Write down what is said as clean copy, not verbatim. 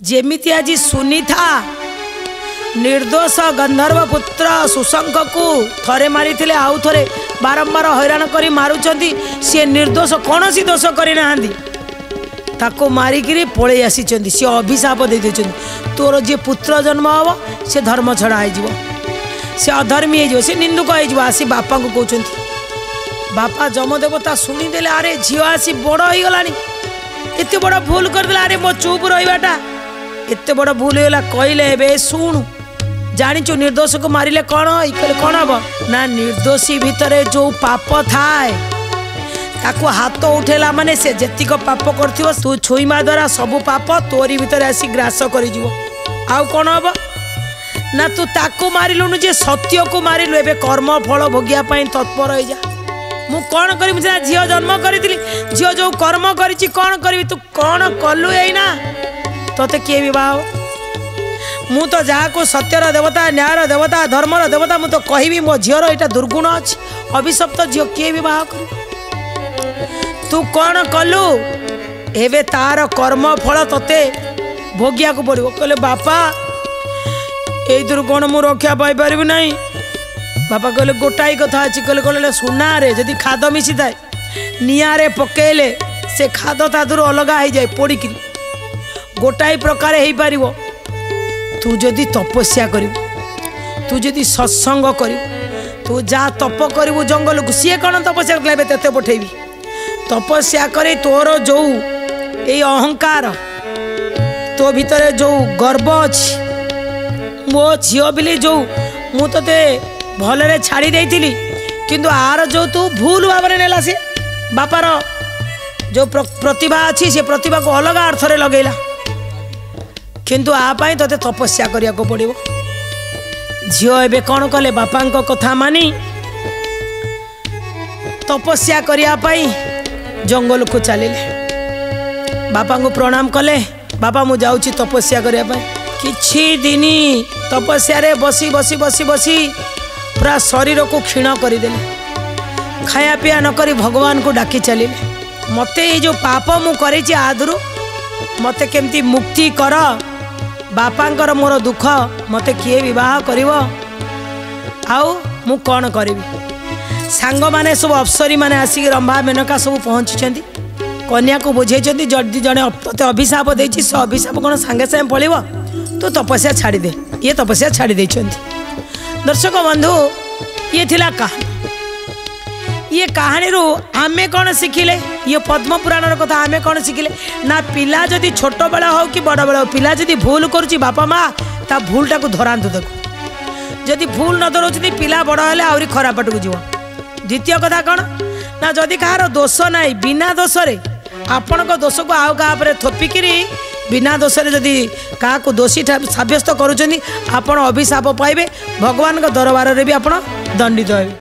जेमिति आज सुनी था निर्दोष गंधर्व पुत्र सुशंख को थरे मारी थे आउ थे बारंबार हैरान करी मारुचंती सी निर्दोष कौन सी दोष करना ताको मारिकी पलि आसी सी अभिशाप दे तोर जी पुत्र जन्म हम से धर्म छड़ा हो सी अधर्मी हो सी निंदुक हो आसी बापा को कहते बापा जमदेवता शुणीदे अरे झील आसी बड़ हो गला एत बड़ भूल करदे अरे मो चुप रहीबाटा एत बड़ भूल होगा कहले शुणु जाचु निर्दोष को मारिले कौन कौन हम ना निर्दोषी भितर जो पाप थाए ताकू हाथ उठेला माने से जेतिक पाप कर तू छुईमा द्वारा सबू पाप तोरी भितर आसी ग्रास कर आउ कौन हम ना तू ताकू मारिलुनु जे सत्य को मारिलु एबे कर्म फल भोगिया तत्पर हो जा मु कौन करी झील जन्म करी झील जो कर्म करी कौन करी तू कौन कलु एना तोते किए विवाह मु तो जहाँ को सत्यर देवता न्यायर देवता धर्मर देवता मु तो कहबी मो झीर यहाँ दुर्गुण अच्छी अभिशप्त झील किए विवाह कर तू कौन कलु एवं तार कर्म फल तोते भोगिया को पड़ो कहले बापा ये कौन मु रक्षा पाई पारि ना बापा कहले गोटाई कथा अच्छी कहले कहले सुना रे जदि खाद मिसी थाए निआरे पकेले से खाद ता दूर अलग हो जाए पोड़िक गोटाई प्रकार हो पार तू जदि तपस्या कर तू जदि सत्संग कर तू जा तप करू जंगल को सी कौन तपस्या कर तेते पठेबी तपस्या करे तोर जो ये अहंकार तो भीतर जो गर्व अच्छी मो झील बिली जो मु ते भलरे छाड़ी देइथिली किंतु आर जो तू भूल भाव में नेला सी बापार जो प्रतिभा अच्छी से प्रतिभा को अलग अर्थ रे लगेला किंतु आपाई तोते तपस्या करिया को पड़िबो झील एबे कौन कले बापा कथा मानी तपस्या करिया पाई जंगल को चलिले बापा को प्रणाम कले बापा मु जाउची तपस्या करिया पाई किछि दिन तपस्या रे बसी बसी बसी बसी पूरा शरीर को क्षीण करदेले खाया पिया नकरी भगवान को डाकी चलिले मते ये जो पाप मु करेछि आदरू मते केमती मुक्ति कर बापांकर मोर दुख मते किए विवाह करिवो आउ मु कौन करी सांग माने सब अफसरी माने आसिक रंभा मेनका सब पहुँची कन्या को बुझे जदि जड़े ते अभिशाप देछि से अभिशाप कौन सांगे सांगे पड़ो तू तपस्या छाड़ी दे ये तपस्या छाड़ी देछंती दर्शक बंधु ये थिला कहानी ये कहानी रू आमे कौन शिखिले ये पद्म पुराण कथा आमे कौन शिखिले ना पिला जदि छोट बेला हो कि बड़ बेला हो पिला जदि भूल करुच्ची बापा माँ ता भूलटा को धरातु देखो जदि भूल न धरोच पिला बड़ हेले आहरी खराब बाटू जीव द्वितीय कथा कौन ना जदि कहार दोष ना बिना दोष आपण दोष को आउ क्या थोपिकी बिना दोष जदि क्या दोषी सब्यस्त करुँच आपण अभिशाप पाइबे भगवान दरबार रे भी आपण दंडित हेबे।